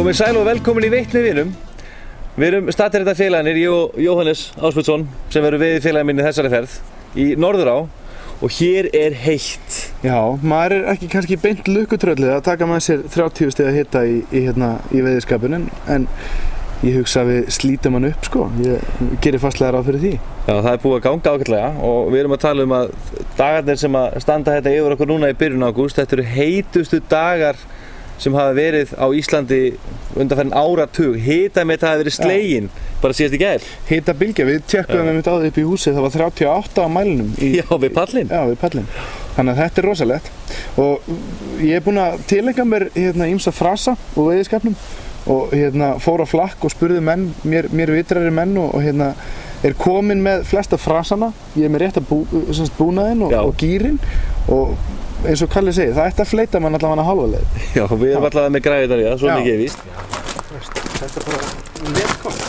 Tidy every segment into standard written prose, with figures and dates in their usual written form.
Komið sæl og velkomin í Veitni vinum. Við erum staddir þetta félagarnir, ég og Jóhannes Ásmundsson, sem verður veiðifélagi minn í þessari ferð í Norðurá, og hér er heitt. Já, maður er ekki kannski beint lukkutröllið að taka með sér 30 stiga hita í veiðiskapinu, en ég hugsa að við slítum hann upp, sko. Ég gerir fastlega ráð fyrir því. Já, það er búið að ganga ágætlega og við erum að tala um að dagarnir sem að standa hérna yfir okkur núna í byrjun ágúst, þetta eru heitustu dagar sem hafa verið á Íslandi undanfarinn áratug. Hitameta hafi verið slegin bara síðast í gær. Hitabylgja, við tjekkuðum einmitt á því upp í húsi, það var 38 á mælinum. Já, við pallinn. Já, við pallinn. Þannig að þetta er rosalegt. Og ég er búinn að tileiga mér ýmsa frasa úr veiðiskapnum og fór á flakk og spurði menn, mér vitrari menn og er komin með flesta frasana. Ég er með rétta búnaðinn og gírinn og eins og Kalli segir, það ætti að fleyta mann allavega hálfa leið. Já, við erum allavega með græði þar í það, svo mikið er víst. Þetta er bara netgott.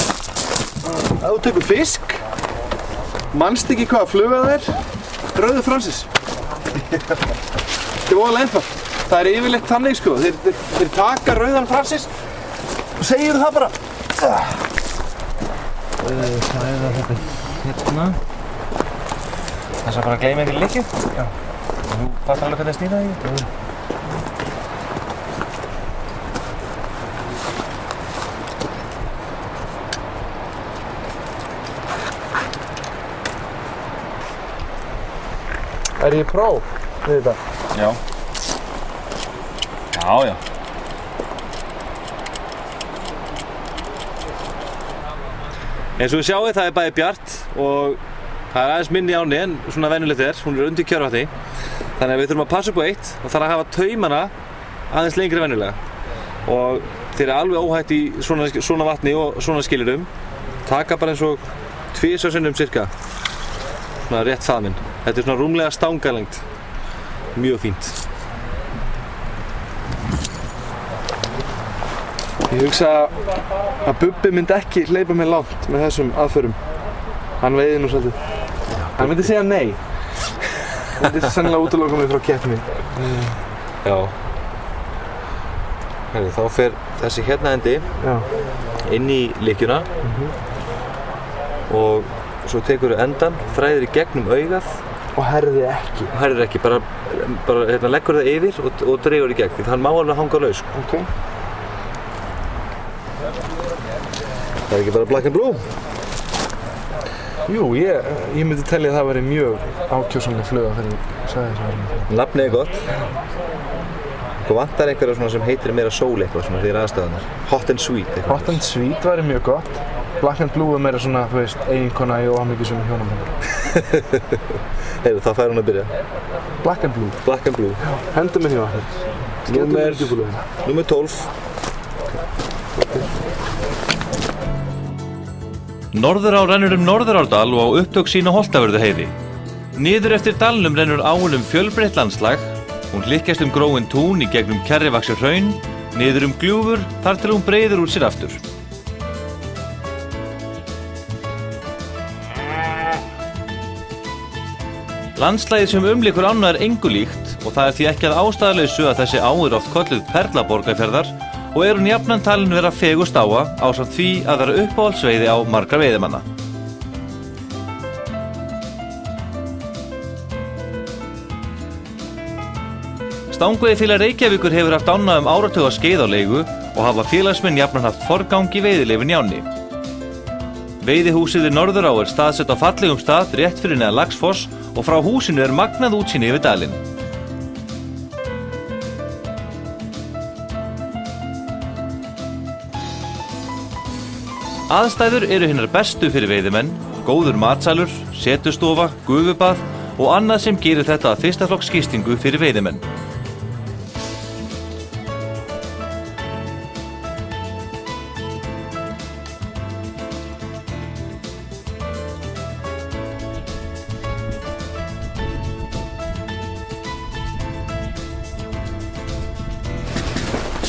Ef þú tekur fisk, manst ekki hvaða fluga það er, Rauður Francis. Þetta er voðalega einfalt. Það er yfirleitt þannig, sko. Þeir taka Rauðan Francis og segir það bara. Það er þetta hérna. Það er bara að gleyma ekki likið. Já. Þú fattar alveg hvernig að snýra því? Er ég pró við þetta? Já. Já. Eins og við sjáum, það er bæði bjart og það er aðeins minni áni en svona venjulegt er. Hún er undir kjörvatni. Þannig að við þurfum að passa upp á eitt og þarf að hafa taumana aðeins lengri en venjulega. Og þeir eru alveg óhætt í svona vatni og svona skiljurum. Taka bara eins og 2 sinnum cirka. Svona rétt faðminn. Þetta er svona rúmlega stangalengt. Mjög fínt. Ég hugsa að Bubbi myndi ekki hleypa mig langt með þessum aðförum. Hann veiði nú svolítið. Hann myndi segja nei. Þetta er sennilega útiloka mig frá keppni. Já. Þá fer þessi hérna endi inn í lykkjuna og svo tekur þú endan, þræðir í gegnum augað og herðir ekki. Herðir ekki, bara leggur það yfir og dregur í gegn, því hann má alveg hanga laus. Ok. Það er ekki bara black and blue. Jú, ég myndi telja að það væri mjög ákjósanleg fluga þegar ég sagði þessu. Nafnið er gott. Hvað vantar einhverja sem heitir meira sól eitthvað svona fyrir aðstæðunar? Hot and sweet eitthvað. Hot and sweet væri mjög gott. Black and blue er meira svona, þú veist, eiginkona í óhamingjusömum hjónabandi. Heyrðu, þá fær hún að byrja. Black and blue. Black and blue. Já, hendum inn í vatnið. Númer 12. Norðurá rennur Norðurárdal og á upptök sín á Holtavörðuheiði. Niður eftir dalnum rennur áin fjölbreytt landslag. Hún hlykkjast gróin tún í gegnum kærrivaxið hraun, niður gljúfur þar til hún breiðir úr sér aftur. Landslagið sem umlykur ána er engu líkt og það er því ekki að ástæðulausu að þessi á er oft kölluð perla Borgarfjarðar og er hún jafnan talin vera fegurst áa ásamt því að vera uppáhaldsveiði á margra veiðimanna. Stangveiðifélag Reykjavíkur hefur haft ána áratuga skeið á leigu og hafa félagsmenn jafnan haft forgang í veiðileyfi Njáni. Veiðihúsið í Norðurá er staðsett á fallegum stað rétt fyrir neðan Laxfoss og frá húsinu er magnað útsýni yfir dalinn. Aðstæður eru hinnar bestu fyrir veiðimenn, góður matsalur, setustofa, gufubað og annað sem gerir þetta að fyrsta flokks gistingu fyrir veiðimenn.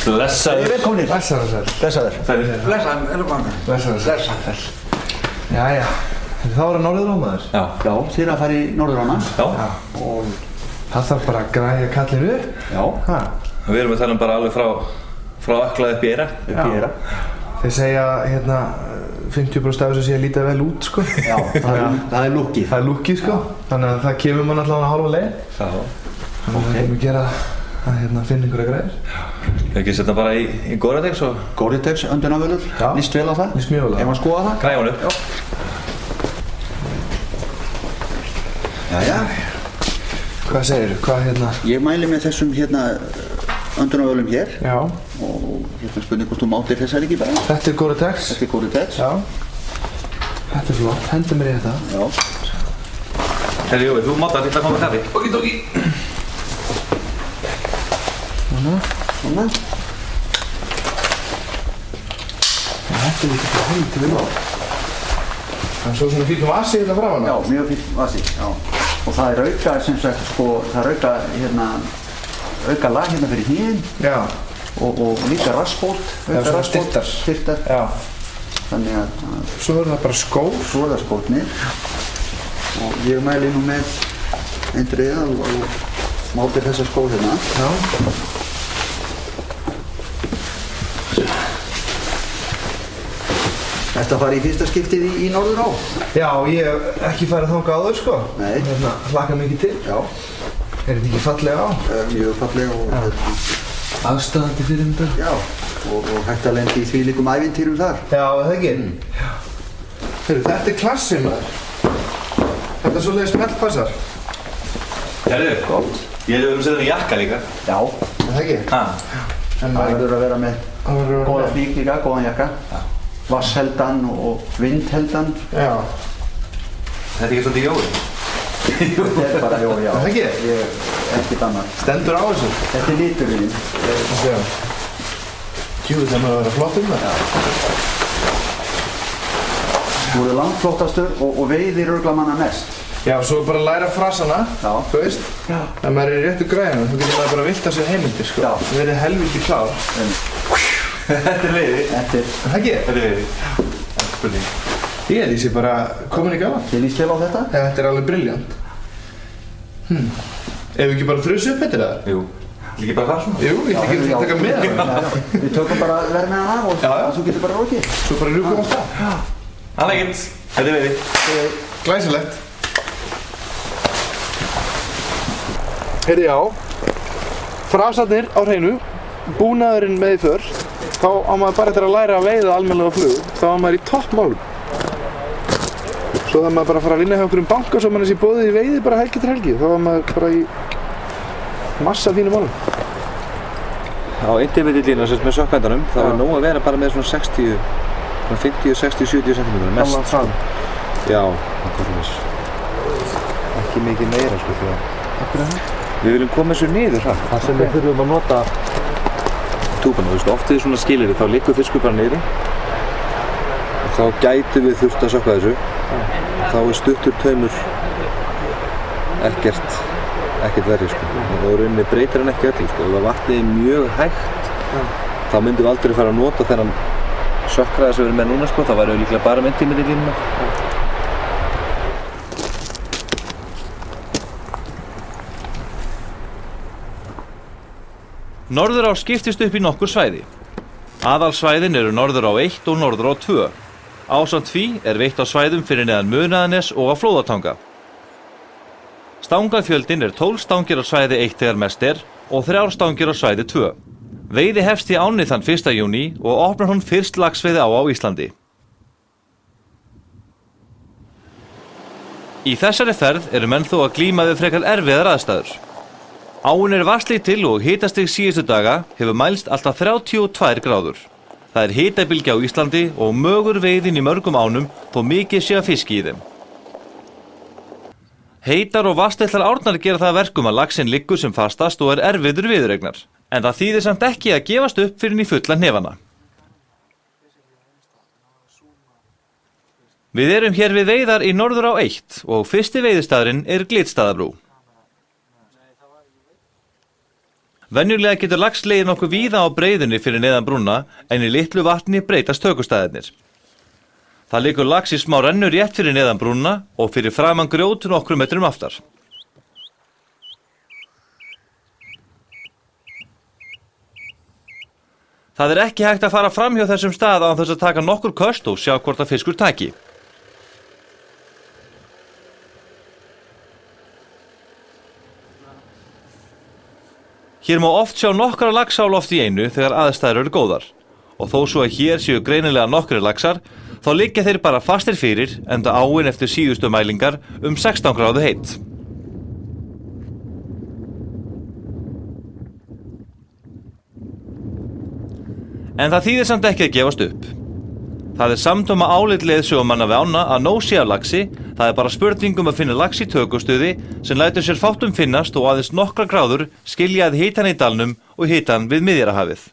Blessaður. Velkomnir. Blessaður. Blessaður. Blessaður, elvanga. Blessaður. Jæja. Það var að Norðurá maður? Já, þið eru að fara í Norðurána. Já. Og það þarf bara að græja kallinu upp. Já. Við erum að tala bara alveg frá Frá ökla upp í eyra. Þeir segja, 50% af þessu sé að líta vel út, sko. Já, það lúkkið. Það lúkkið, sko. Þannig að það kemur mann allavega hálfa leið. Já. Þannig að við erum að gera að finna einhverja græðir. Ég ekki setja bara í Gore-Tex og... Gore-Tex, öndunarvörður. Líst vel á það? Líst mjög vel á það. Ef maður skoða það? Græja hún upp. Jæja. Hvað segirðu? Ég mæli með þessum öndunarvörðum hér. Já. Og spurning hvort þú mátir þessar ekki bara. Þetta er Gore-Tex. Þetta er Gore-Tex. Já. Þetta er flott. Hendur mér í þetta. Já. Herri Jói, þú mátar að koma með kaffi. Okidoki. Svona. Þetta er líka fyrir helviti vel á. Það er svo svona fínt vasi hérna frá hana. Já, mjög fínt vasi, já. Og það er auka, sem sagt, sko, það er auka lag hérna fyrir hinn. Já. Og líka rassbót. Já, svona styrtar. Já. Þannig að... Svo er það bara skór. Svo er það skórnir. Og ég mæli nú með eindriða og mátir þessa skór hérna. Já. Ertu að fara í fyrsta skiptið í Norðurá? Já, ég hef ekki farið þangað áður, sko. Nei. Hlakka mikið til. Já. Er þetta ekki fallega á? Mjög fallega og... Aðstæðandi fyrir þetta. Já. Og hægt að lenda í þvílíkum ævintýrum þar. Já, það ekki? Já. Heyrðu, þetta er klassið, maður. Þetta er svoleiðis smellpassar. Herri, gott. Ég hef að setja jakka líka. Já. Það ekki? En það verður að vera með góða flík líka, góðan jakka. Já. Vassheldan og vindheldan. Já. Þetta er ekki svolítið Jói? Þetta er bara Jói, já. Það ekki? Ekkert annað. Stendur á þessu? Þetta er liturinn. Jú, það maður að vera flott það. Þú er langflottastur og veiðir örugglega manna mest. Já, svo bara læra frasana, þú veist. Já. Ef maður er í réttu græðinu, þá getur maður bara vilt á sér heimildir, sko. Já. Það verður helviti klár. Þetta er veiði. Það ekki? Þetta er veiði. Spurning. Ég held ég sé bara komin í gaman. Þið líst vel á þetta? Þetta er alveg brilljant. Ef við ekki bara þrjusu upp eftir það? Jú. Líkir bara það svona? Jú, ég ætla ekki að taka með það. Við tökum bara verðmiðan af og þú getur bara rókið. Svo bara rjúkum á stað. Anleggint. Þetta er veiði. Glæsilegt. Heyrðu, já. Frasarnir á hreinu, búnaðurinn með í för. Þá á maður bara eftir að læra að veiða almennilega á flug. Þá á maður í toppmálum. Svo það maður bara að fara að vinna hjá einhverjum banka svo maður sé boðið í veiði bara helgi til helgi. Þá var maður bara í massa fínum málum. Á intermitillínu með sökkvændanum, þá er nóg að vera bara með svona 50, 60, 70 cm mest. Já, ekki mikið meira sko því að við viljum koma þessu niður hratt. Það sem við þurfum að nota túbana, þú veist, oft við svona skilirði þá liggur fiskur bara niðri og þá gætum við þurft að sökkva þessu. Þá er stuttur taumur ekkert verri sko. Og rauninni breytir hann ekki öllu sko. Ef vatnið er mjög hægt þá myndum við aldrei fara að nota þennan sökkraða sem við erum með núna sko. Það væri líklega bara með intermitillínuna. Norðurá skiptist upp í nokkur svæði. Aðalsvæðin eru Norðurá 1 og Norðurá 2. Ásamt því er veitt á svæðum fyrir neðan Munaðarnes og á Flóðatanga. Stangafjöldin er 12 stangir á svæði 1 þegar mest er og 3 stangir á svæði 2. Veiði hefst í ánni þann 1. júní og opnar hún fyrst laxveiði á Íslandi. Í þessari ferð eru menn þó að glíma við frekar erfiðar aðstæður. Áin er vatnslítil og hitastig síðustu daga hefur mælst alltaf 32 gráður. Það er hitabylgja á Íslandi og mögur veiðin í mörgum ánum þó mikið sé að fiski í þeim. Heitar og vatnstillar árnar gera það að verkum að laxinn liggur sem fastast og er erfiður viðureignar. En það þýðir samt ekki að gefast upp fyrir í fulla hnefana. Við erum hér við veiðar í Norðurá 1 og fyrsti veiðistæðurinn er Glitstaðabrú. Venjulega getur lax legið nokkuð víða á breiðunni fyrir neðan brúna en í litlu vatni breytast tökustæðirnir. Það liggur lax í smá rennu rétt fyrir neðan brúna og fyrir framan grjót nokkrum metrum aftar. Það er ekki hægt að fara fram hjá þessum stað án þess að taka nokkur köst og sjá hvort að fiskur taki. Hér má oft sjá nokkra laxa á loft í einu þegar aðstæður eru góðar. Og þó svo að hér séu greinilega nokkrir laxar, þá liggja þeir bara fastir fyrir, enda áin eftir síðustu mælingar 16 gráðu heitt. En það þýðir samt ekki að gefast upp. Það er samdóma álit leiðsögumanna við ána að nóg sé af laxi, það er bara spurning að finna lax í tökustuði sem lætur sér fátt finnast og aðeins nokkra gráður skilja að hitan í dalnum og hitan við Miðjarðarhafið.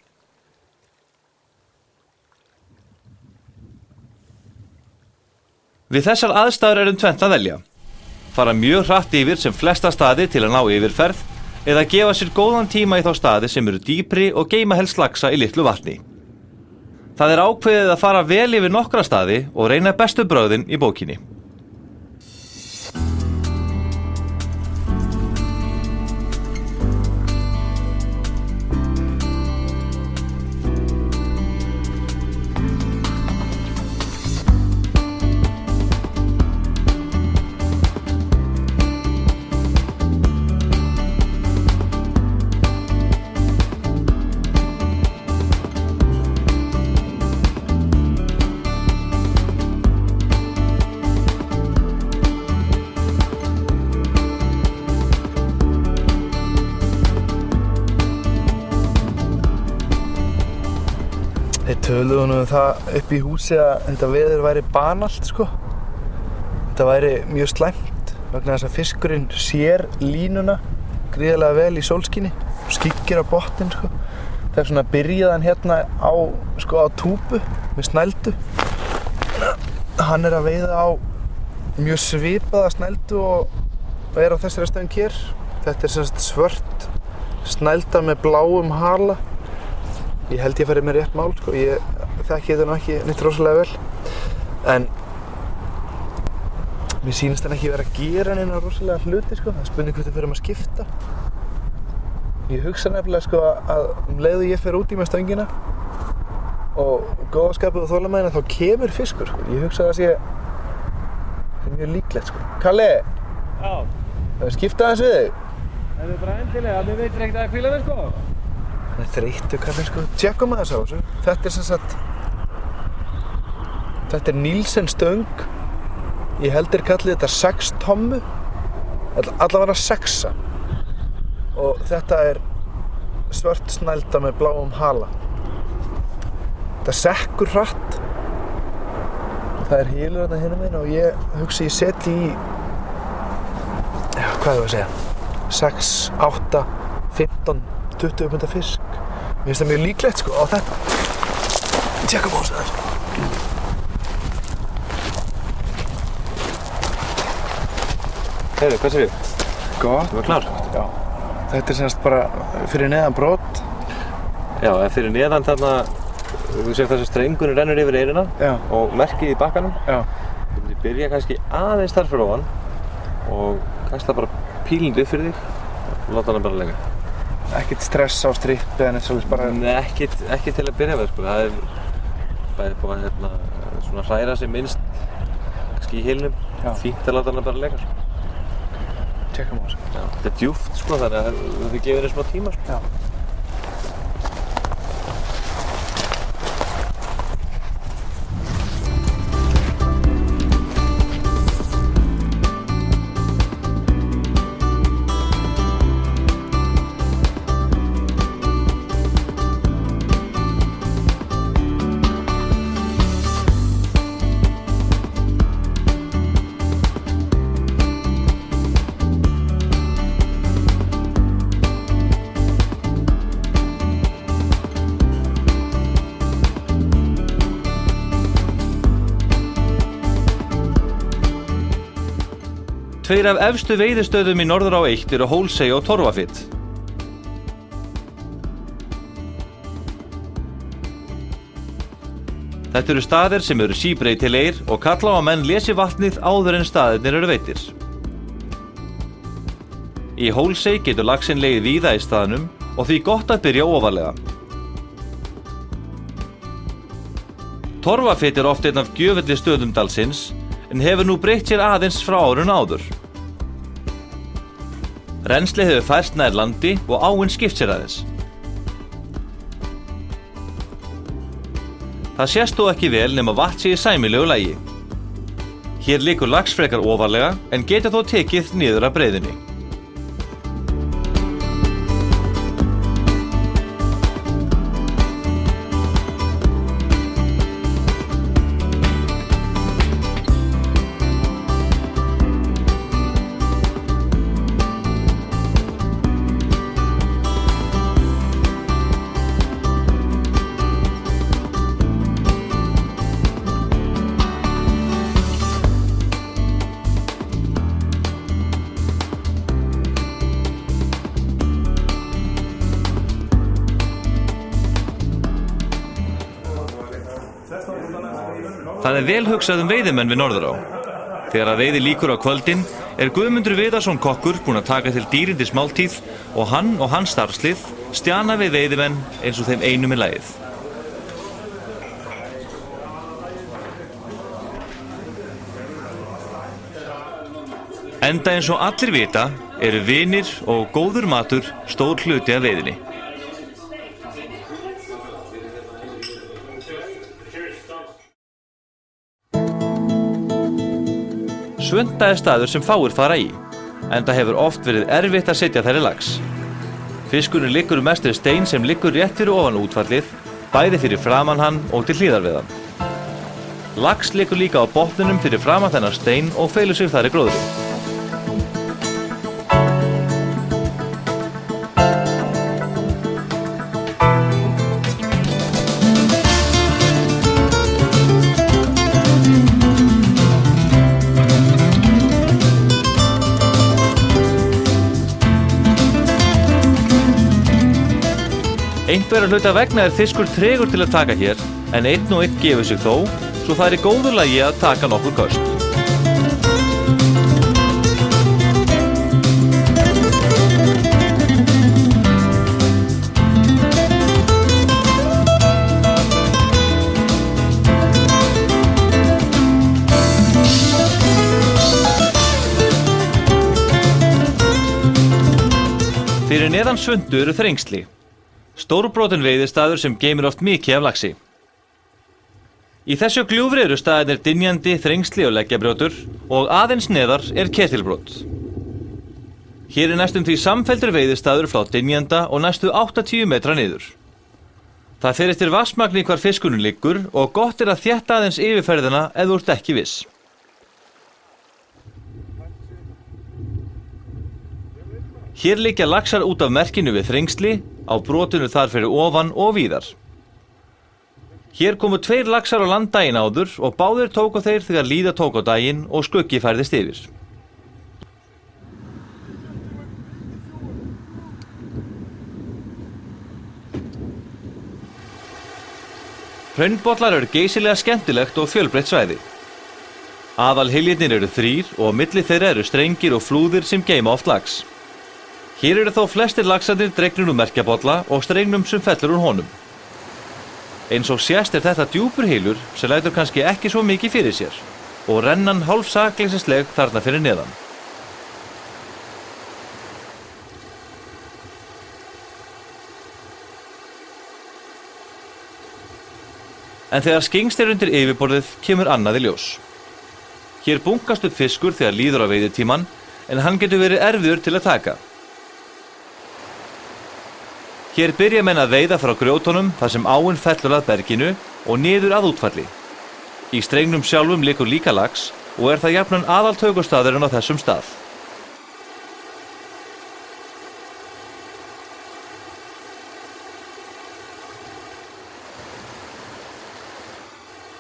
Við þessar aðstæður tvennt að velja. Fara mjög hratt yfir sem flesta staði til að ná yfirferð eða gefa sér góðan tíma í þá staði sem eru dýpri og geyma helst laxa í litlu vatni. Það er ákveðið að fara vel yfir nokkra staði og reyna bestu brögðin í bókinni. Þeir töluðu það upp í húsi að þetta veður væri banalt sko. Þetta væri mjög slæmt vegna þess að fiskurinn sér línuna gríðarlega vel í sólskini og skyggir á botninn sko. Þegar svona byrjaði hann hérna á túpu með snældu. Hann er að veiða á mjög svipaða snældu og er á þessari stöðum kér. Þetta er sem sagt svört snælda með bláum hala. Ég held ég farið með rétt mál sko. Ég þekki þetta nú ekki neitt rosalega vel. En mér sýnist hann ekki vera að gera neina rosalega hluti sko. Það er spurning hvort við förum að skipta. Ég hugsa nefnilega sko að leiðu ég fer út í með stöngina og góðskapið og þolinmæðina þá kemur fiskur sko. Ég hugsa að það sé mjög líklegt sko. Kalli! Já. Það er skipta aðeins við þig. Það er bara endilega, mér veitir ekkert að hvíla mig sko. Það er þreyttur kallinn sko. Tjekkum aðeins á þessu. Þetta er sem sagt þetta er Nielsen stöng. Ég heldur kallið þetta 6 tommu. Allavega 6. Og þetta er svört snælda með bláum hala. Þetta sekkur hratt. Það er hylur þarna hinum megin og ég hugsa ég seti í hvað ég að segja 6, 8, 15 20 punda fisk. Mér finnst það mjög líklegt sko á þetta. Tjekkum á þessu aðeins. Heyrðu, hvað séu við? Gott. Þú var klár? Já. Þetta er semst bara fyrir neðan brot. Já, fyrir neðan þarna, þú séu þessi strengunni rennur yfir eyrina. Já. Og merkið í bakkanum. Já. Þú myndir byrja kannski aðeins þar fyrir ofan og kasta bara pílinn upp fyrir þig og láta hana bara lega. Ekkert stress á strippi en eins og bara... Nei, ekki til að byrja með sko. Það er bæði búið að svona hræra sig minnst kannski í hylnum. Fínt að láta hana bara lega sko. Tjekkum á þessu. Já, þetta er djúpt sko, þannig að þið gefur henni smá tíma sko. Já. Tveir af efstu veiðistöðum í Norðurá 1 eru Hólsey og Torfafit. Þetta eru staðir sem eru síbreytilegir og kalla á að menn lesi vatnið áður en staðirnir eru veiddir. Í Hólsey getur laxinn legið víða í staðnum og því gott að byrja ofarlega. Torfafit oft einn af gjöfulli stöðum dalsins, en hefur nú breytt sér aðeins frá árun áður. Rennsli hefur færst nær landi og áin skipt sér aðeins. Það sést þó ekki vel nema vatn sé í sæmilegu lagi. Hér liggur lax frekar ofarlega en getur þó tekið niður af breiðunni. Það vel hugsað veiðimenn við Norðurá. Þegar að veiði lýkur á kvöldin Guðmundur Viðarsson kokkur búinn að taka til dýrindis máltíð og hann og hans starfslið stjana við veiðimenn eins og þeim einum lagið. Enda eins og allir vita vinir og góður matur stór hluti af veiðinni. Svunda staður sem fáir fara í, enda hefur oft verið erfitt að setja þær í lax. Fiskurinn liggur mestri stein sem liggur rétt fyrir ofan útfallið, bæði fyrir framan hann og til hliðar við hann. Lax liggur líka á botninum fyrir framan þennan stein og felur sig þar í gróðri. Einhverja hluta vegna fiskur tregur til að taka hér, en einn og einn gefur sig þó, svo það í góðu lagi að taka nokkur köst. Fyrir neðan Svundu Þrengsli. Stórbrotin veiðistaður sem geymir oft mikið af laxi. Í þessu gljúfri staðirnir Dynjandi, Þrengsli og Leggjabrjótur og aðeins neðar Ketilbrot. Hér næstum því samfelldur veiðistaður frá Dynjanda og næstu 80 metra niður. Það fer eftir vatnsmagni hvar fiskurinn liggur og gott að þétta aðeins yfirferðina ef þú ert ekki viss. Hér liggja laxar út af merkinu við Þrengsli, á brotinu þar fyrir ofan og víðar. Hér komu 2 laxar á land daginn áður og báðir tóku þeir þegar líða tók á daginn og skuggi færðist yfir. Hraunbollar geysilega skemmtilegt og fjölbreytt svæði. Aðalhyljirnir 3 og milli þeirra strengir og flúðir sem geyma oft lax. Hér þó flestir laxarnir dregnir úr merkjabolla og strengnum sem fellur úr honum. Eins og sést þetta djúpur hylur sem lætur kannski ekki svo mikið fyrir sér og rennan hálf sakleysisleg þarna fyrir neðan. En þegar skyggnst undir yfirborðið kemur annað í ljós. Hér bunkast upp fiskur þegar líður á veiðitíman en hann getur verið erfiður til að taka. Hér byrja menn að veiða frá grjótunum þar sem áin fellur að berginu og niður að útfalli. Í strengnum sjálfum liggur líka lax og það jafnan aðaltaugastaðurinn á þessum stað.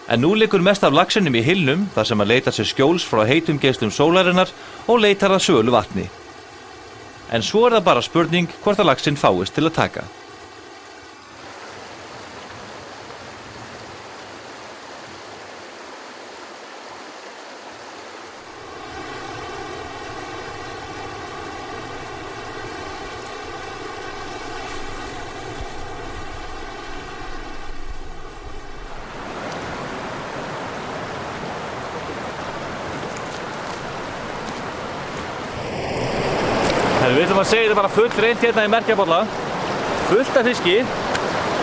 En nú liggur mest af laxinum í hylnum þar sem að leita sér skjóls frá heitum geislum sólarinnar og leitar að sölu vatni. En svo það bara spurning hvort að laxinn fáist til að taka. ætlum að segja þetta bara full reynt hérna í Merkjabólla. Fullt af fiski.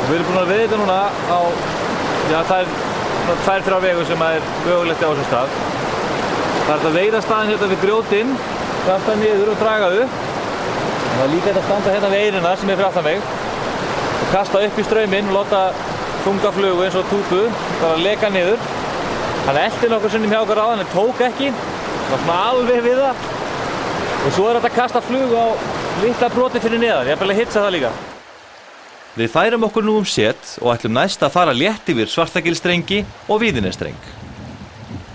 Við erum búin að veiða þetta núna á, já það er 2-3 vegu sem er mögulegt á þessum stað. Það er að veiða staðinn hérna við grjótinn, kasta niður og draga upp. Það er líka þetta að standa hérna við eyrina sem er fyrir aftan mig. Og kasta upp í strauminn og láta þunga flugu eins og túpu, bara leka niður. Hann elti nokkur sinnum hjá okkur áðan en tók ekki. Það var svona alveg við það. Og svo er þetta að kasta flugu á litla broti fyrir neðan, ég ætla að hitsa það líka. Við færum okkur nú set og ætlum næst að fara létt yfir Svartagilsstrengi og Víðinesstreng.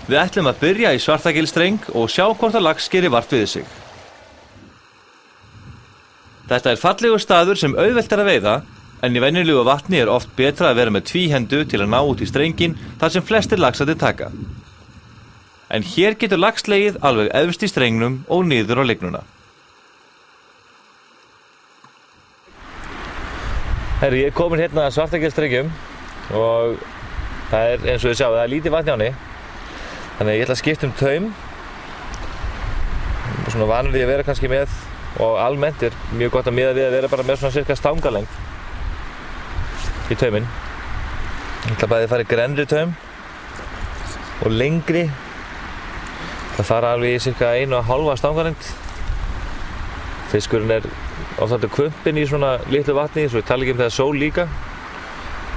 Við ætlum að byrja í Svartagilsstreng og sjá hvort að lax geri vart við sig. Þetta er fallegur staður sem auðvelt er að veiða, en í venjulegu vatni er oft betra að vera með tvíhendu til að ná út í strenginn þar sem flestir laxarnir taka. En hér getur laxlegið alveg efst í strengnum og niður á lygnuna. Herri, ég er komin hérna að Svartagilsstrengjum og það er eins og þið sjáu, það er lítið vatn í ánni. Þannig að ég ætla að skipta taum. Svona vanur því að vera kannski með og almennt er mjög gott að miða við að vera bara með svona cirka stangalengd í tauminn. Ég ætla bæði að fara í grennri taum og lengri. Það fara alveg í cirka 1,5 stangalengd. Fiskurinn er oft kvumpinn í svona litlu vatni, svo ég tala ekki þegar sól líka.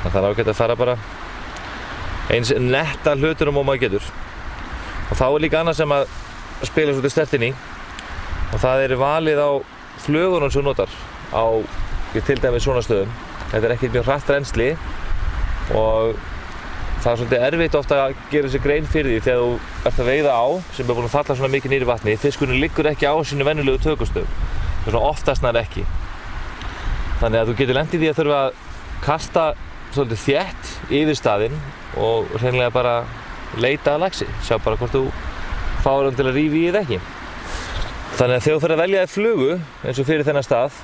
Það þarf ágætt að fara bara eins netta hlutunum og maður getur. Og þá er líka annað sem að spila svolítið sterkt inn í. Og það er valið á flugunum sem þú notar á til dæmis svona stöðum. Þetta er ekkert mjög hratt rennsli og það er svolítið erfitt ofta að gera sér grein fyrir því þegar þú ert að veiða á sem er búin að falla svona mikið niður í vatni. Fiskurinn liggur ekki á sínu venjulegu tökustöðum. Það er svona oftast nær ekki. Þannig að þú getur lent í því að þurfa að kasta svolítið þétt yfir staðinn og hreinlega bara leita að laxi. Sjá bara hvort þú fáir hann til að rífa í eða ekki. Þannig að þegar þú fer að velja þér flugu eins og fyrir þennan stað,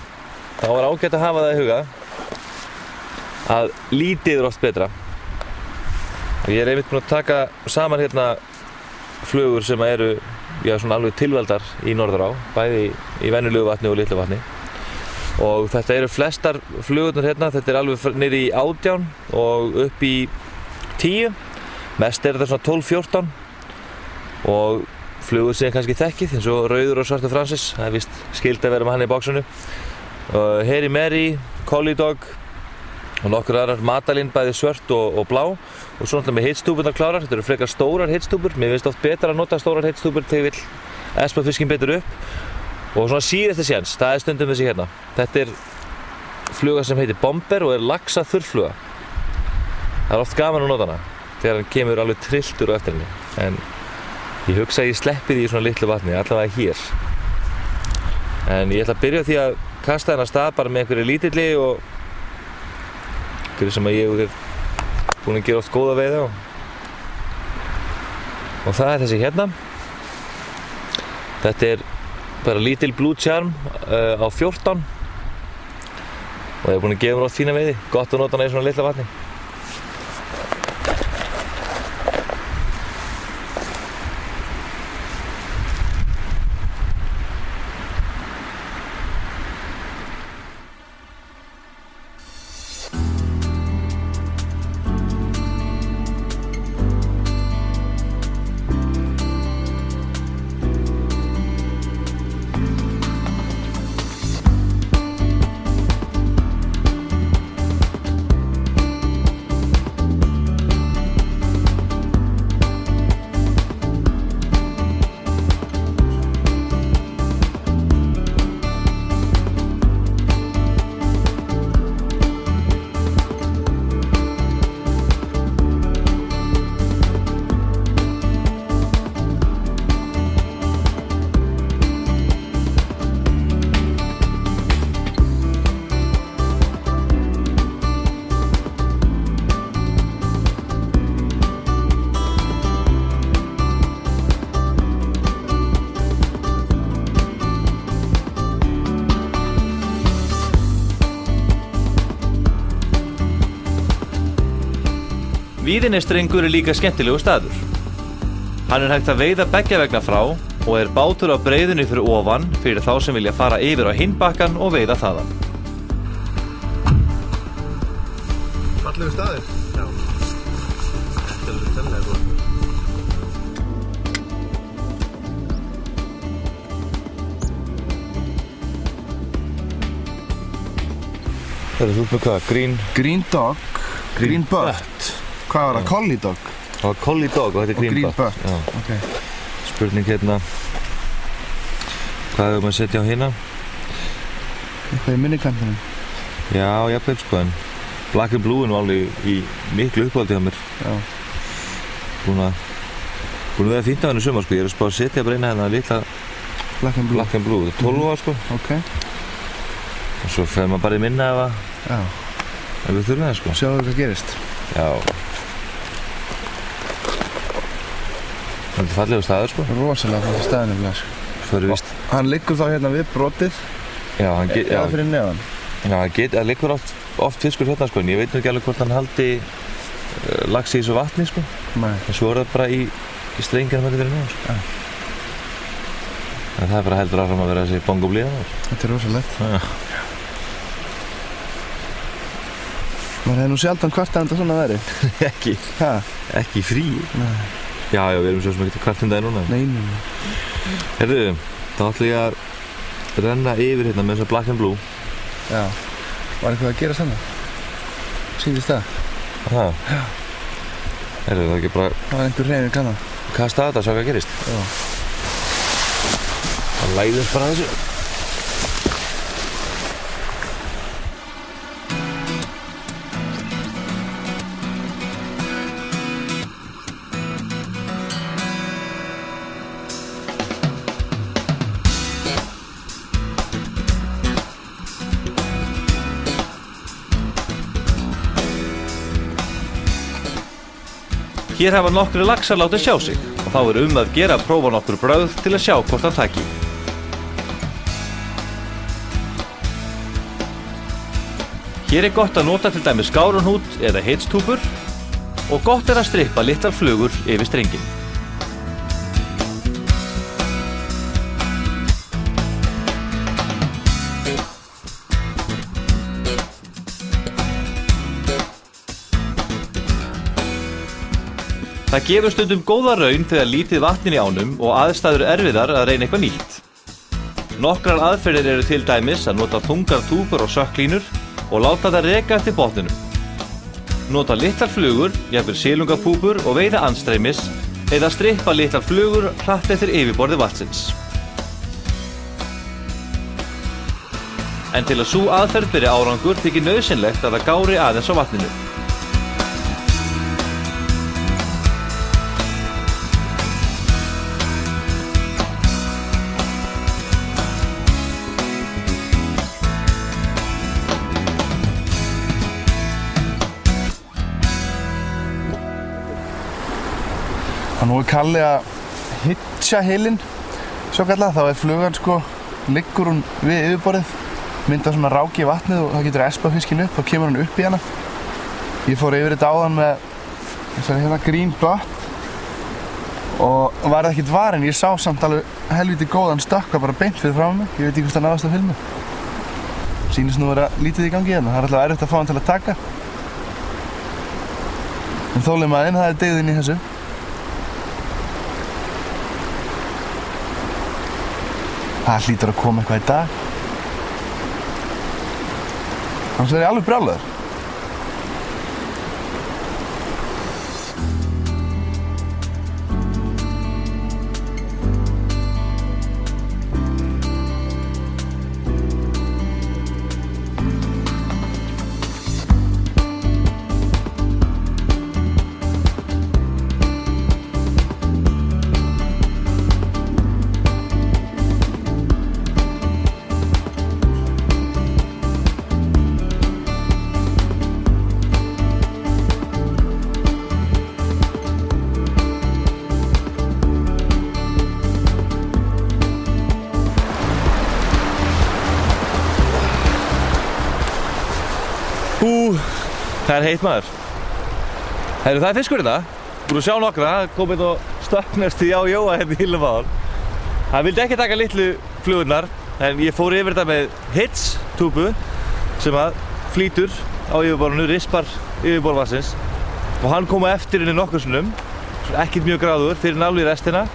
þá er ágætt að hafa það í huga að lítið er oft betra. Ég er einmitt búinn að taka saman hérna flugur sem eru svona alveg tilveldar í Norðurá, bæði í venjulegu vatni og litlu vatni. Og þetta eru flestar flugurnar hérna, þetta er alveg niður í 18 og upp í 10. Mest er þetta svona 12-14 og flugur sem kannski þekkið eins og rauður og svartur Francis, það er vist skylt að vera með hann í bóksinu. Heri Meri, Collie Dog og nokkur aðrar, Madalín bæði svört og blá og svo náttúrulega með hitstúburnar klárar. Þetta eru frekar stórar hitstúbur, mér finnst oft betra að nota stórar hitstúbur þegar ég vil espa fiskinn betur upp og svona síðasti séns, það er stundum þessi hérna. Þetta er fluga sem heitir Bomber og er laxa þurrfluga. Það er oft gaman að nota hana þegar hann kemur alveg trilltur á eftir henni, en ég hugsa að ég sleppi því í svona litlu vatni, allavega hér. En ég ætla að byrja því að kasta hennar stað bara með einhverju lítilli og einhverju sem að ég er búinn að gera oft góða veiði á. Og það er þessi hérna. Þetta er bara lítil Blue Charm á 14 og ég er búinn að gefa mér oft fína veiði. Gott að nota hana í svona litla vatni. Víðinesstrengur er líka skemmtilegu staður. Hann er hægt að veiða beggja vegna frá og er bátur á breiðunni fyrir ofan fyrir þá sem vilja fara yfir á hinn bakkann og veiða þaðan. Fallegu staðir. Já. Þetta alveg stennilega góð. Það þú með hvað? Green dog, green butt. Hvað var það? Collie dog? Það var collie dog og þetta er green butt. Já. Okay. Spurning hérna. Hvað hefur maður að setja á hérna? Eitthvað í minnikantinum. Já, jafnvel sko, en Black and Blue er nú alveg í miklu uppáhaldi hjá mér. Já. Búin að vera fínt á henni sumar sko, ég er að spá að setja bara eina hérna litla Black and Blue. Þetta er 12 ára sko. Ok. Og svo fer maður bara í minna ef við þurfum það sko. Sjáðu hvað gerist. Já. Það er fallegu staður sko. Rosalega fallegu staður nefnilega sko. Fyrir víst. Hann liggur þá hérna við brotið. Já, hann eða fyrir neðan. Já, það liggur oft fiskur hérna sko, en ég veit nú ekki alveg hvort hann haldi lax í þessu vatni sko. Nei. En svo er það bara í strengjar hann fyrir neðan sko. En það er bara heldur áfram að vera þessi bongoblíða. Þetta er rosalegt. Já. Maður hefði nú sjaldan kvartað undan svona veðri. Ekki. Hæ? Ekki í fríi. Nei. Já, við erum svo sem ekki kvart daginn núna. Nei. Herðu, þá ætla ég að renna yfir hérna með þessa Black and Blue. Já. Var eitthvað að gera saman? Sýndist það? Það? Já. Herðu, það er ekki bara... Það var einhver hreyfing kannan. Kasta þetta, sjá hvað gerist. Já. Það læðist bara þessu. Hér hafa nokkri laxar látið sjá sig og þá er að gera að prófa nokkur brauð til að sjá hvort hann taki. Hér er gott að nota til dæmis skárunhút eða heitstúpur og gott er að strippa litlar flugur yfir strenginn. Það gefur stundum góða raun þegar lítið vatn í ánum og aðstæður erfiðar að reyna eitthvað nýtt. Nokkrar aðferðir eru til dæmis að nota þungar túpur og sökklínur og láta það reka eftir botninum. Nota litlar flugur, jafnvel silungapúpur og veiða andstreymis eða strippa litlar flugur hratt eftir yfirborði vatnsins. En til að sú aðferð beri árangur þykir nauðsynlegt að það gári aðeins á vatninu. Nú er Kalli að hitcha heilinn, svo kallað, þá er flugan sko, liggur hún við yfirborðið, myndar svona ráki í vatnið og það getur espað fiskinn upp, þá kemur hann upp í hana. Ég fór yfir þetta áðan með þessari hérna green butt og var ekkert varinn, ég sá samt alveg helviti góðan stökkva bara beint fyrir frá mig, ég veit ekki hvort það náðast að filma. Sýnist nú vera lítið í gangi hérna, það er alltaf erfitt að fá hann til að taka. En þolinmæðin, það er deyðinn í þessu. Það hlýtur að koma eitthvað í dag. Annars verð ég alveg brjálaður. Það er heitt maður. Heyrðu, það er fiskur hérna. Búin að sjá nokkra, komið og stökknast í á Jóa hérna í Hillum áðan. Hann vildi ekki taka litlu flugurnar, en ég fór yfir þetta með HITS-túbu sem að flýtur á yfirborðinu, rispar yfirborð vatnsins og hann kom á eftir henni nokkur sinnum, ekkert mjög gráður fyrir náli í restina.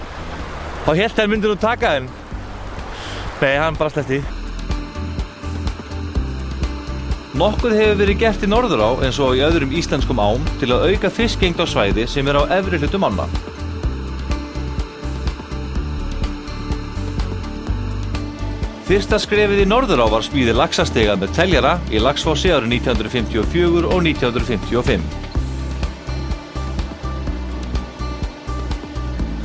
Þá hélt hann myndi nú taka en nei, hann bara sleppti. Nokkuð hefur verið gert í Norðurá eins og í öðrum íslenskum ám til að auka fiskgengd á svæði sem á efri hlutum ánna. Fyrsta skrefið í Norðurá var smíði laxastiga með teljara í Laxfossi árið 1954 og 1955.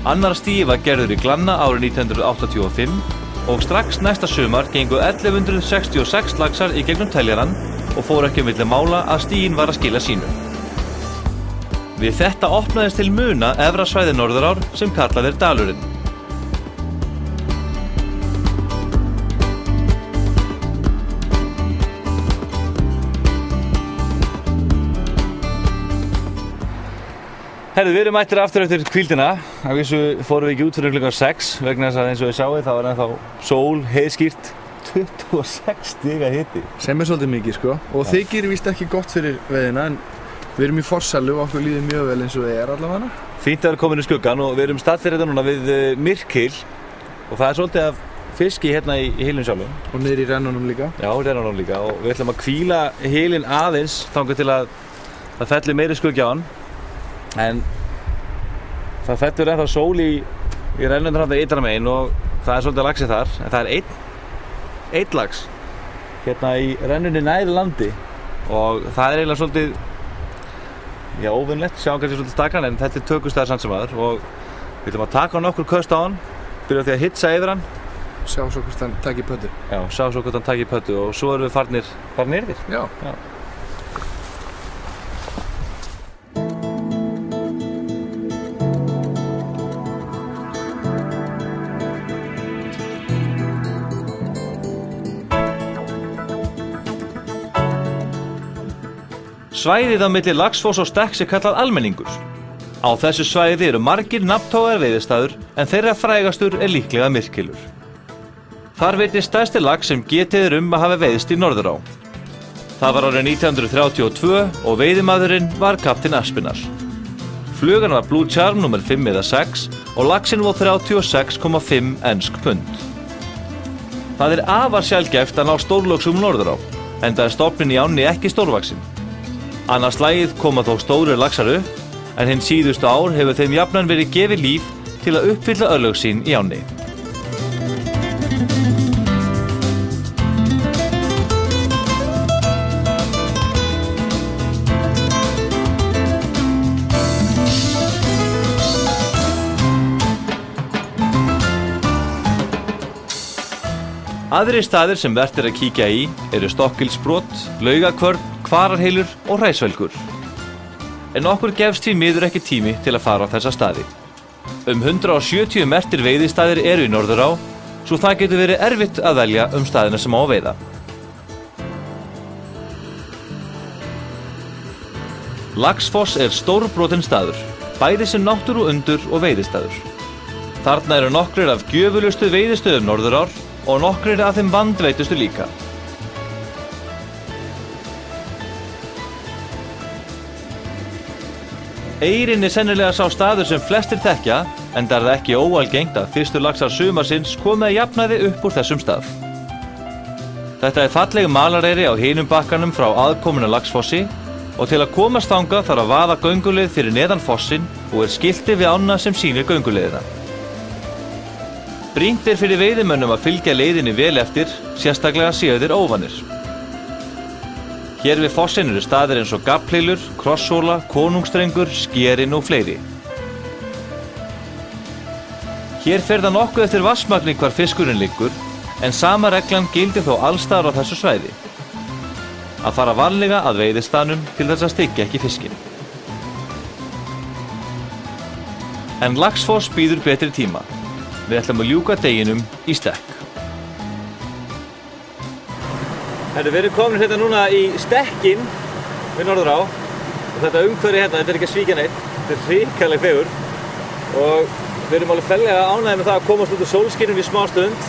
Annar stigi var gerður í Glanna árið 1985 og strax næsta sumar gengu 1166 laxar í gegnum teljaran og fór ekki milli mála að stiginn var að skila sínu. Við þetta opnaðist til muna efra svæði Norðurár sem kallað Dalurinn. Herðu, við erum mættir aftur eftir hvíldina. Að vísu fórum við ekki út fyrir klukkan 6 vegna þess að eins og þið sjáið þá er ennþá sól, heiðskýrt, 26 stiga hiti. Sem er svolítið mikið sko og þykir víst ekki gott fyrir veiðina en við erum í forsælu og okkur líður mjög vel eins og það er allavega. Fínt að vera komin í skuggan og við erum stattir hérna núna við Myrkhil og það er svolítið af fiski hérna í hylnum sjálfum. Og niður í rennunum líka. Já, rennunum líka og við ætlum að hvíla hylinn aðeins þangað til að það fellir meiri skuggi á hann. En það fellur ennþá sól í rennunum þarna ytra megin og það er svolítið laxi þar en það er einn lax hérna í rennunni nær landi og það er eiginlega svolítið óvinnlegt, sjáum kannski svolítið stakkan en þetta er tökustæðar samt sem aður og við ætlum að taka nokkur köst á hann, byrja því að hitsa yfir hann. Sjá svo hvort hann taki pöttu. Já, sjá svo hvort hann taki pöttu og svo erum við farnir yfir. Já. Svæðið á milli Laxfoss og Stekks er kallað almenningur. Á þessu svæði eru margir nafntogaðir veiðistaður en þeirra frægastur er líklega Myrkhylur. Þar veiddist stærsti lax sem getið er að hafa veiðst í Norðurá. Það var árið 1932 og veiðimaðurinn var kapteinn Aspinar. Flugan var Blue Charm nr. 5 eða 6 og laxinn var 36,5 ensk pund. Það er afar sjaldgæft að ná stórlaxum Norðurá, enda er stofninn í ánni ekki stórvaxinn. Annars slagið koma þó stórir laxar upp, en hinn síðustu ár hefur þeim jafnan verið gefið líf til að uppfylla örlög sín í ánni. Aðrir staðir sem vert er að kíkja í eru Stokkilsbrot, Laugakvörn, Kvararheilur og Hræsvelgur. En okkur gefst því miður ekki tími til að fara á þessa staði. 170 merktir veiðistaðir eru í Norðurá, svo það getur verið erfitt að velja staðina sem á að veiða. Laxfoss er stórbrotin staður, bæði sem náttúruundur og veiðistaður. Þarna eru nokkrir af gjöfulustu veiðistöðum Norðurár og nokkrir af þeim vandveitustu líka. Eyrin er sennilega sá staður sem flestir þekkja, enda er það ekki óalgengt að fyrstu laxar sumarsins komi að jafnaði upp úr þessum stað. Þetta er falleg malareyri á hinum bakkanum frá aðkomuna Laxfossi og til að komast þangað þarf að vaða gönguleið fyrir neðan fossinn og er skilti við ána sem sýnir gönguleiðina. Brýnt er fyrir veiðimönnum að fylgja leiðinni vel eftir, sérstaklega séu þeir óvanir. Hér við fossinn eru staðir eins og Gaflheilur, Krosshóla, Konungsstrengur, Skerinn og fleiri. Hér fer það nokkuð eftir vatnsmagni hvar fiskurinn liggur, en sama reglan gildir þó allstaðar á þessu svæði. Að fara varlega að veiðistaðnum til þess að styggja ekki fiskinn. En Laxfoss býður betri tíma. Við ætlum að ljúka deginum í Stekk. Við erum komin hérna núna í Stekkinn við Norðurá og þetta umhverfi hérna, þetta er ekki að svíkja neitt, þetta er hrikaleg fegur og við erum alveg fellega ánægðir með það að komast út úr sólskininu í smá stund.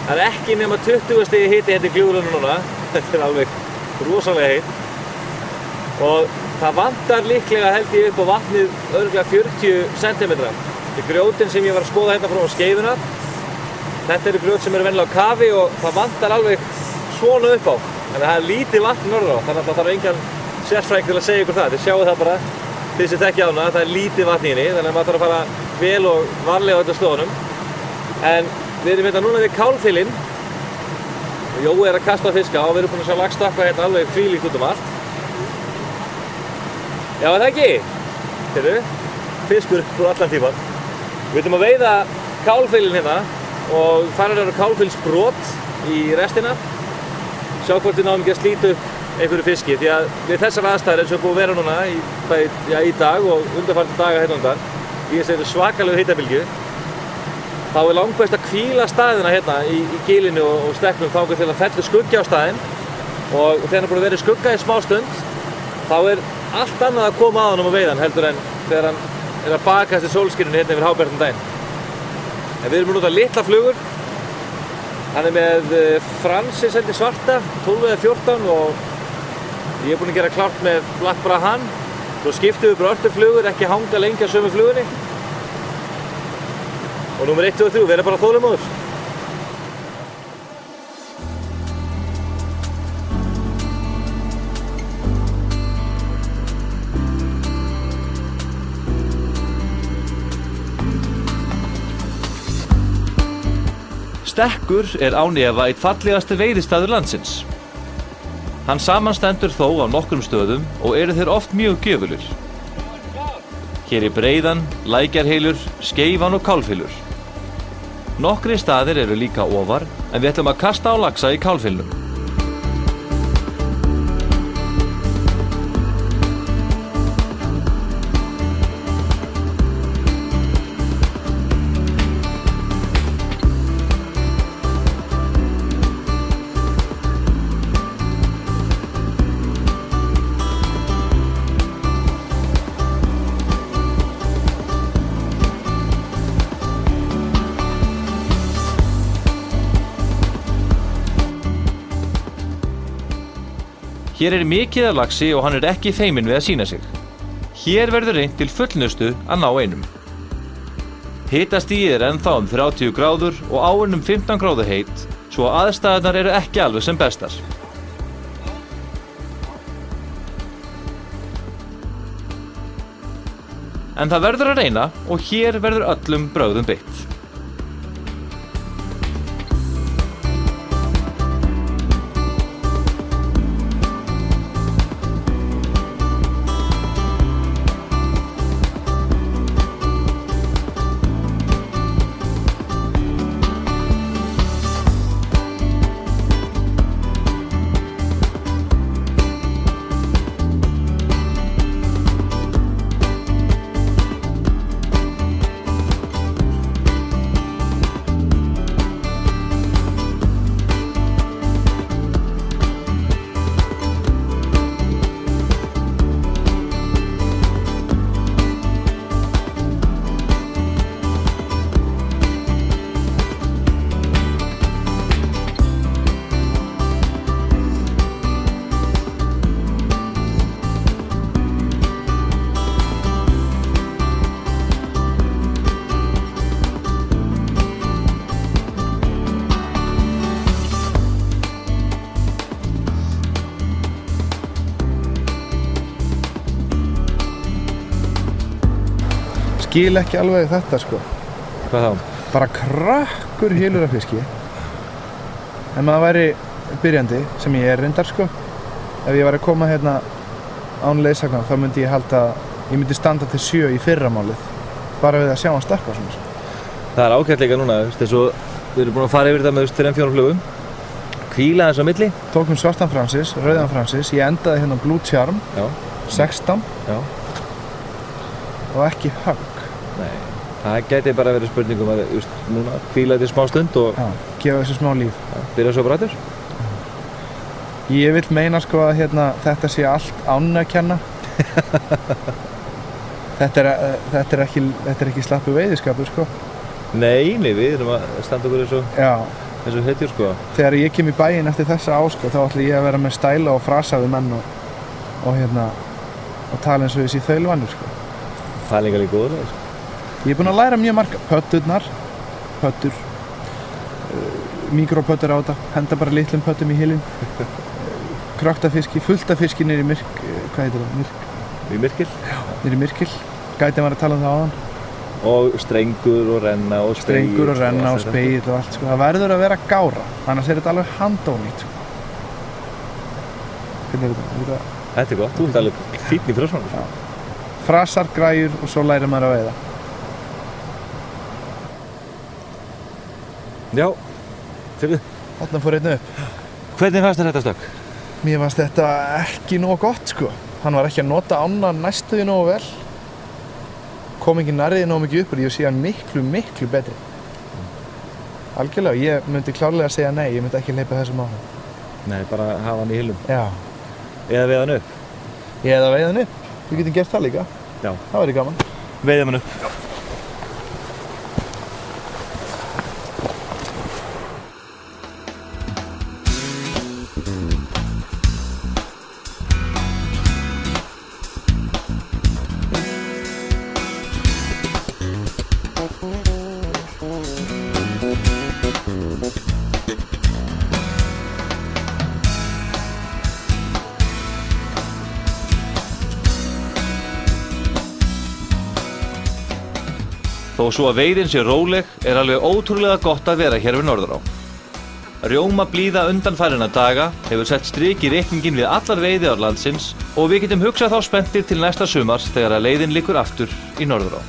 Það er ekki nema 20 stigi hiti hérna í Gljúfurunum núna. Þetta er alveg rosalega heitt. Og það vantar líklega held ég upp á vatnið örugglega 40 cm. Þetta er grjótin sem ég var að skoða hérna frá Skeifuna. Þetta eru grjót sem eru venjulega á kafi og það vantar alveg svona upp á. Þannig að það er lítið vatn norður á. Þannig að það þarf engan sérfræðing til að segja ykkur það. Þið sjáu það bara, þið sem þekkja ána, það er lítið vatn í henni. Þannig að maður þarf að fara vel og varlega á þetta slóðunum. En við erum hérna núna við Kálfhylinn. Og Jói er að kasta á fiska og við erum búin að sjá lagstakka hérna alveg þvílíkt út um allt. Já, er það ekki? Heyrðu, fiskur frá allan tíman. Við ætlum að veiða Kálfhylinn hérna og fara á Kálfhylsbrot í restina. Sjá hvort við náum ekki að slíta upp einhverju fiski, því að við þessar aðstæður eins og búið að vera núna í dag og undanfarandi daga hérna undan, í þessu svakalegu hitabylgju, þá er langbest að hvíla staðina hérna í gilinu og stekknum þangað til að fellur skuggi á staðinn og þegar hann er búin að vera í skugga í smá stund, þá er allt annað að koma að honum á veiðan heldur en þegar hann er að baka eftir sólskínunni hérna yfir hábjartan daginn. En við erum að nota litla flugur. Hann er með Francis svarta, 12 eða 14 og ég er búinn að gera klárt með Black Brahan. Svo skiptum við bara örtuflugur, ekki hanga lengi á sömu flugunni. Og númer 1 og 3, við erum bara þolinmóðir. Stekkur er án efa einn fallegasti veiðistaður landsins. Hann samanstendur þó á nokkrum stöðum og eru þeir oft mjög gjöfulir. Hér er Breiðan, Lækjarhylur, Skeifan og Kálfhylur. Nokkrir staðir eru líka ofar en við ætlum að kasta á laxa í Kálfhylnum. Hér er mikið af laxi og hann er ekki feiminn við að sýna sig. Hér verður reynt til fullnustu að ná einum. Hitastigið er ennþá 30 gráður og áin 15 gráðu heit, svo aðstæðurnar eru ekki alveg sem bestar. En það verður að reyna og hér verður öllum brögðum beitt. Skil ekki alveg þetta sko. Hvað þá? Bara krakkur hylur af fiski. Ef maður væri byrjandi, sem ég er reyndar sko, ef ég væri að koma hérna án leiðsagna, þá myndi ég halda að ég myndi standa til 7 í fyrramálið, bara við að sjá hann stökkva svona. Það er ágætt líka núna, þess að við erum búin að fara yfir þetta með 3-4 flugum. Hvíla þess á milli. Tókum svartan Francis, rauðan Francis, ég endaði hérna Blue Charm, Já. 16 Já. og ekki högg. Nei, það gæti bara verið spurningum að núna hvíla þetta í smá stund og gefa þessu smá líf. Byrja svo bara aftur. Ég vil meina sko að hérna, þetta sé allt ánni að kenna. Þetta er ekki slappu veiðiskapur, sko. Nei, við erum að standa okkur eins og hetjur, sko. Þegar ég kem í bæinn eftir þessa sko, þá ætla ég að vera með stæla og frasa við menn og tala eins og þessi þaulvannur, sko. Það er líka góður, sko. Ég er búinn að læra mjög marga. Pöttur, mikrópöttur á þetta, henda bara litlum pöttum í hylinn. Kröktafiski, fullt af fiski niður í hvað heitir það? Í myrkil? Já, niður í myrkil. Gætinn var að tala um það áðan. Og strengur og renna og spegill. Strengur og renna og spegill og allt, sko. Það verður að vera gára, annars er þetta alveg handónýtt, sko. Hvernig er þetta? Þetta er gott, þú ert alveg fínn í frössunum. Já. Frasar, græjur og svo lærir maður að veiða. Já, fyrir. Þarna fór einn upp. Hvernig fannst þér þetta stökk? Mér fannst þetta ekki nógu gott, sko. Hann var ekki að nota ána næstu því nógu vel. Kom ekki nærriði nógu mikið upp og ég sé hann miklu betri. Algjörlega, ég myndi klárlega að segja nei, ég myndi ekki hleypa þessum áfram. Nei, bara hafa hann í hyllum. Já. Eða veiða hann upp. Eða veiða hann upp. Við getum gert það líka. Já. Það væri gaman. Veiðum hann upp. Já. Þó svo að veiðin sé róleg er alveg ótrúlega gott að vera hér við Norðurá. Rjóma blíða undanfarinna daga hefur sett strik í reikningin við allar veiðiár landsins og við getum hugsað þá spenntir til næsta sumars þegar að leiðin liggur aftur í Norðurá.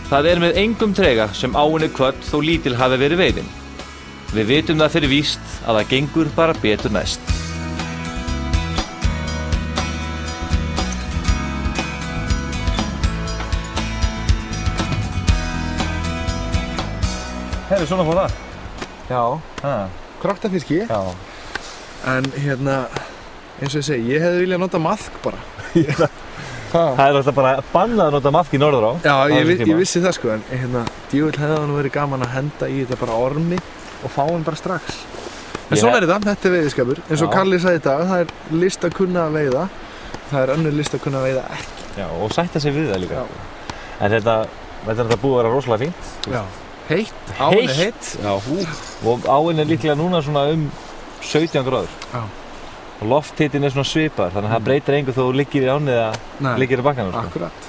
Það er með engum trega sem áin er kvödd þó lítil hafi verið veiðin. Við vitum það fyrir víst að það gengur bara betur næst. Herri, svona fór það? Já. Kroktafiski. Já. En eins og ég segi, ég hefði viljað nota maðk bara. Það er alltaf bara bannað að nota maðk í Norðurá. Já, ég vissi það, sko, en djúvill hefði það nú verið gaman að henda í þetta bara ormi og fá hann bara strax. En svona er þetta er veiðiskapur. Eins og Karli sagði í dag, það er list að kunna að veiða. Það er önnur list að kunna að veiða ekki. Já, og sætta sig við það líka. Já. En þetta er búið að vera rosalega fínt. Já. Heitt, áin er heitt. Já, og áin er líklega núna svona 17 gráður. Já. Og lofthitinn er svona svipar, þannig að það breytir engu þó þú liggir í ánni eða liggir í bakkanum. Akkurat.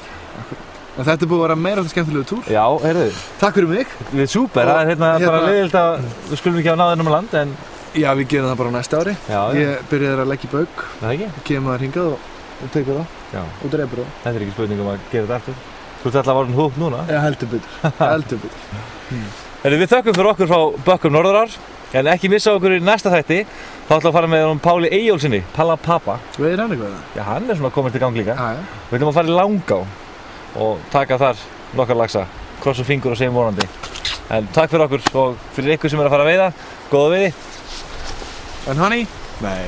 En þetta er búið að vera meira skemmtilegu túr. Já, heyrðu. Takk fyrir mig. Við erum súper, það er bara leiðilt að við skulum ekki hafa náð ennum á land, en... Já, við gerum það bara á næsta ári. Já. Ég byrjaði að leggja í bauk. Það ekki? Kemur maður hingað og tekur það. Já. Og drepur það. Þetta er ekki spurning um að gera þetta aftur. Þú ert alltaf að vera húpt núna. Já, heldur betur. Við þökkum fyrir okkur frá Bökkum Norðurár, en ekki missa okkur í næsta þætti. Þá ætlum við að fara með Páli Eyjólfssyni, Palla Papa. Veiðir hann eitthvað? Já, hann er svona komin til gang líka. Já. Við ætlum að fara í Langá og taka þar nokkar laxa, krossa fingur og segjum vonandi. En takk fyrir okkur og fyrir ykkur sem er að fara að veiða, góða veiði. And honey? Nei.